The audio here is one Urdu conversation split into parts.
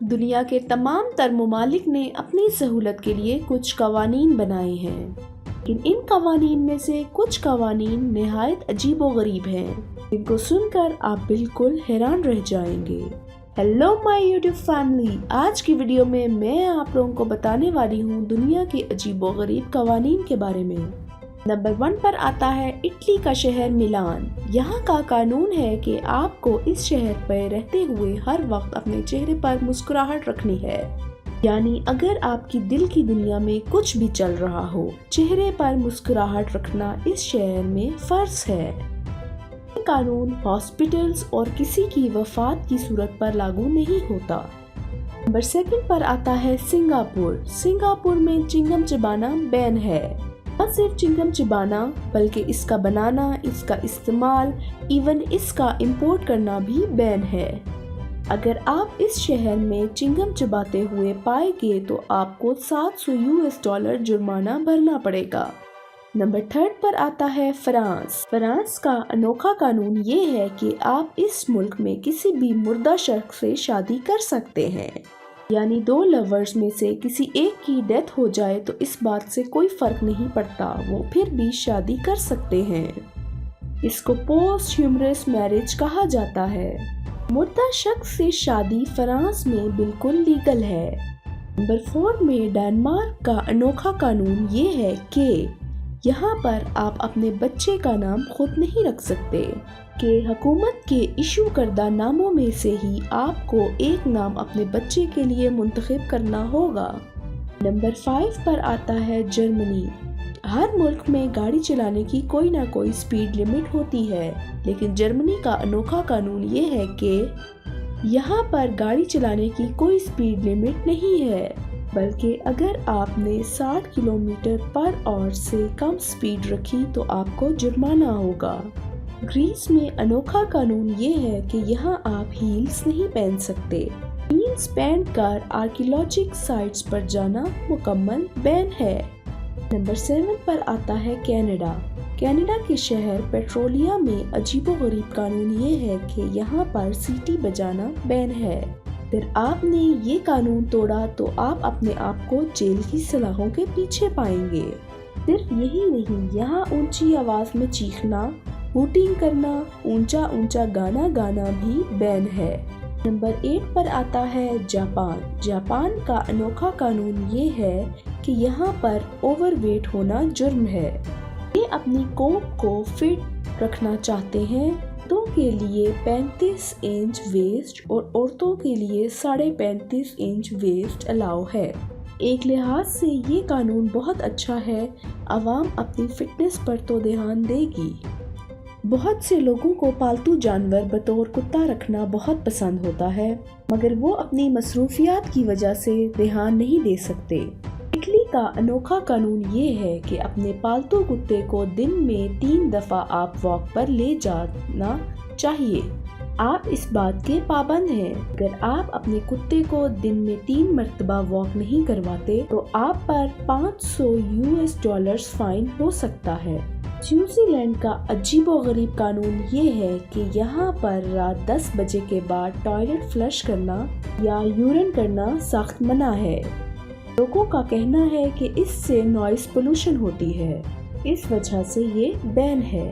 دنیا کے تمام تر ممالک نے اپنی سہولت کے لیے کچھ قوانین بنائے ہیں، لیکن ان قوانین میں سے کچھ قوانین نہایت عجیب و غریب ہیں جن کو سن کر آپ بالکل حیران رہ جائیں گے۔ ہیلو مائی یوٹیوب فیملی، آج کی ویڈیو میں آپ لوگوں کو بتانے والی ہوں دنیا کے عجیب و غریب قوانین کے بارے میں۔ نمبر 1 پر آتا ہے اٹلی کا شہر میلان۔ یہاں کا قانون ہے کہ آپ کو اس شہر پہ رہتے ہوئے ہر وقت اپنے چہرے پر مسکراہٹ رکھنی ہے، یعنی اگر آپ کی دل کی دنیا میں کچھ بھی چل رہا ہو، چہرے پر مسکراہٹ رکھنا اس شہر میں فرض ہے۔ یہ قانون ہاسپٹلز اور کسی کی وفات کی صورت پر لاگو نہیں ہوتا۔ نمبر 2 پر آتا ہے سنگاپور۔ سنگاپور میں چنگم چبانا بین ہے۔ نہ صرف چنگم چبانا بلکہ اس کا بنانا، اس کا استعمال، ایون اس کا امپورٹ کرنا بھی بین ہے۔ اگر آپ اس شہر میں چنگم چباتے ہوئے پائے گئے تو آپ کو $700 جرمانہ بھرنا پڑے گا۔ نمبر 3 پر آتا ہے فرانس۔ فرانس کا انوکھا قانون یہ ہے کہ آپ اس ملک میں کسی بھی مردہ شخص سے شادی کر سکتے ہیں، یعنی 2 لورز میں سے کسی ایک کی ڈیتھ ہو جائے تو اس بات سے کوئی فرق نہیں پڑتا، وہ پھر بھی شادی کر سکتے ہیں۔ اس کو پوسٹ ہیومرس میرج کہا جاتا ہے۔ مردہ شخص سے شادی فرانس میں بالکل لیگل ہے۔ نمبر 4 میں ڈنمارک کا انوکھا قانون یہ ہے کہ یہاں پر آپ اپنے بچے کا نام خود نہیں رکھ سکتے، کہ حکومت کے ایشو کردہ ناموں میں سے ہی آپ کو ایک نام اپنے بچے کے لیے منتخب کرنا ہوگا۔ نمبر 5 پر آتا ہے جرمنی۔ ہر ملک میں گاڑی چلانے کی کوئی نہ کوئی سپیڈ لمٹ ہوتی ہے، لیکن جرمنی کا انوکھا قانون یہ ہے کہ یہاں پر گاڑی چلانے کی کوئی سپیڈ لمٹ نہیں ہے، بلکہ اگر آپ نے 60 کلومیٹر پر آور سے کم سپیڈ رکھی تو آپ کو جرمانہ ہوگا۔ گریس میں انوکھا قانون یہ ہے کہ یہاں آپ ہیلز نہیں پہن سکتے۔ ہیلز پہن کر آرکیولوجیکل سائٹس پر جانا مکمل بین ہے۔ نمبر 7 پر آتا ہے کینیڈا۔ کینیڈا کے شہر پیٹرولیا میں عجیب و غریب قانون یہ ہے کہ یہاں پر سیٹی بجانا بین ہے۔ اگر آپ نے یہ قانون توڑا تو آپ اپنے آپ کو جیل کی سلاخوں کے پیچھے پائیں گے۔ صرف یہی نہیں، یہاں اونچی آواز میں چیخنا، ہوٹنگ کرنا، اونچا گانا گانا بھی بین ہے۔ نمبر 8 پر آتا ہے جاپان۔ جاپان کا انوکھا قانون یہ ہے کہ یہاں پر اوور ویٹ ہونا جرم ہے۔ یہ اپنی کوپ کو فٹ رکھنا چاہتے ہیں، مردوں کے لیے 35 انچ ویسٹ اور عورتوں کے لیے 35.5 انچ ویسٹ الاؤ ہے۔ ایک لحاظ سے یہ قانون بہت اچھا ہے، عوام اپنی فٹنس پر تو دھیان دے گی۔ بہت سے لوگوں کو پالتو جانور بطور کتا رکھنا بہت پسند ہوتا ہے، مگر وہ اپنی مصروفیات کی وجہ سے دھیان نہیں دے سکتے۔ اٹلی کا انوکھا قانون یہ ہے کہ اپنے پالتو کتے کو دن میں 3 دفعہ آپ واک پر لے جانا چاہیے۔ آپ اس بات کے پابند ہیں۔ اگر آپ اپنے کتے کو دن میں 3 مرتبہ واک نہیں کرواتے تو آپ پر $500 فائن ہو سکتا ہے۔ نیوزی لینڈ کا عجیب و غریب قانون یہ ہے کہ یہاں پر رات 10 بجے کے بعد ٹوائلٹ فلش کرنا یا یورین کرنا سخت منع ہے۔ لوگوں کا کہنا ہے کہ اس سے نوائز پولوشن ہوتی ہے، اس وجہ سے یہ بین ہے۔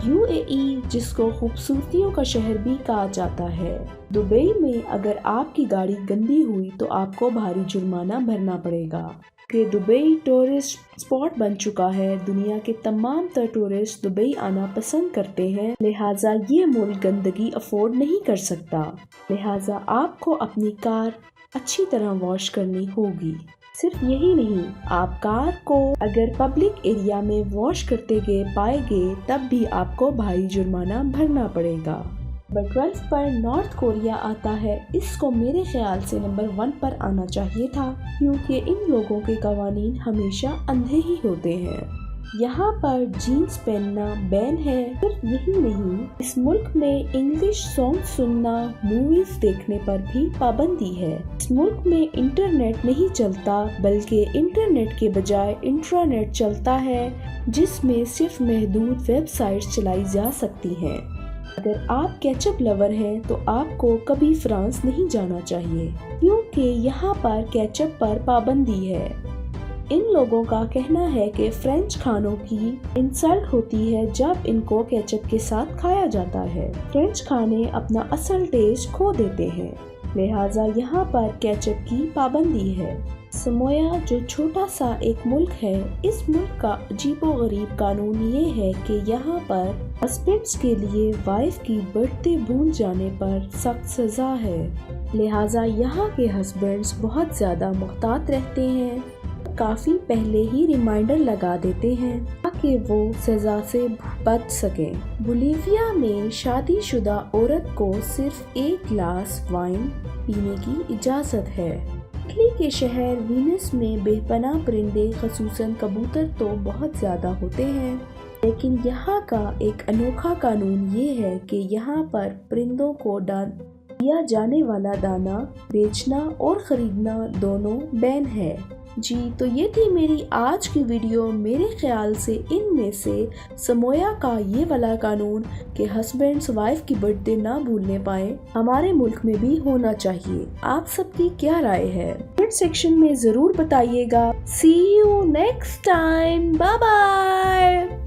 UAE، جس کو خوبصورتیوں کا شہر بھی کہا جاتا ہے، دبئی میں اگر آپ کی گاڑی گندی ہوئی تو آپ کو بھاری جرمانہ بھرنا پڑے گا، کہ دبئی ٹورسٹ اسپاٹ بن چکا ہے۔ دنیا کے تمام تر ٹورسٹ دبئی آنا پسند کرتے ہیں، لہٰذا یہ ملک گندگی افورڈ نہیں کر سکتا، لہٰذا آپ کو اپنی کار اچھی طرح واش کرنی ہوگی۔ صرف یہی نہیں، آپ کار کو اگر پبلک ایریا میں واش کرتے گئے پائے گئے تب بھی آپ کو بھاری جرمانہ بھرنا پڑے گا۔ نمبر 12 پر نارتھ کوریا آتا ہے۔ اس کو میرے خیال سے نمبر 1 پر آنا چاہیے تھا، کیونکہ ان لوگوں کے قوانین ہمیشہ اندھے ہی ہوتے ہیں۔ یہاں پر جینز پہننا بین ہے۔ صرف یہی نہیں، اس ملک میں انگلش سانگ سننا، موویز دیکھنے پر بھی پابندی ہے۔ اس ملک میں انٹرنیٹ نہیں چلتا، بلکہ انٹرنیٹ کے بجائے انٹرانیٹ چلتا ہے، جس میں صرف محدود ویب سائٹس چلائی جا سکتی ہیں۔ اگر آپ کیچپ لور ہیں تو آپ کو کبھی فرانس نہیں جانا چاہیے، کیونکہ یہاں پر کیچپ پر پابندی ہے۔ ان لوگوں کا کہنا ہے کہ فرینچ کھانوں کی انسلٹ ہوتی ہے جب ان کو کیچپ کے ساتھ کھایا جاتا ہے۔ فرینچ کھانے اپنا اصل ٹیسٹ کھو دیتے ہیں، لہٰذا یہاں پر کیچپ کی پابندی ہے۔ سمویا جو چھوٹا سا ایک ملک ہے، اس ملک کا عجیب و غریب قانون یہ ہے کہ یہاں پر ہسبینڈز کے لیے وائف کی برتھ ڈے بھول جانے پر سخت سزا ہے، لہٰذا یہاں کے ہسبینڈز بہت زیادہ محتاط رہتے ہیں، کافی پہلے ہی ریمائنڈر لگا دیتے ہیں تاکہ وہ سزا سے بچ سکیں۔ بولیویا میں شادی شدہ عورت کو صرف ایک گلاس وائن پینے کی اجازت ہے۔ اٹلی کے شہر وینس میں بے پناہ پرندے خصوصاً کبوتر تو بہت زیادہ ہوتے ہیں، لیکن یہاں کا ایک انوکھا قانون یہ ہے کہ یہاں پر پرندوں کو دیا جانے والا دانہ بیچنا اور خریدنا دونوں بین ہے۔ جی تو یہ تھی میری آج کی ویڈیو۔ میرے خیال سے ان میں سے سمویا کا یہ والا قانون کہ ہسبینڈز وائف کی برتھ ڈے نہ بھولنے پائیں ہمارے ملک میں بھی ہونا چاہیے۔ آپ سب کی کیا رائے ہے؟ کمنٹ سیکشن میں ضرور بتائیے گا۔ See you next time. Bye bye.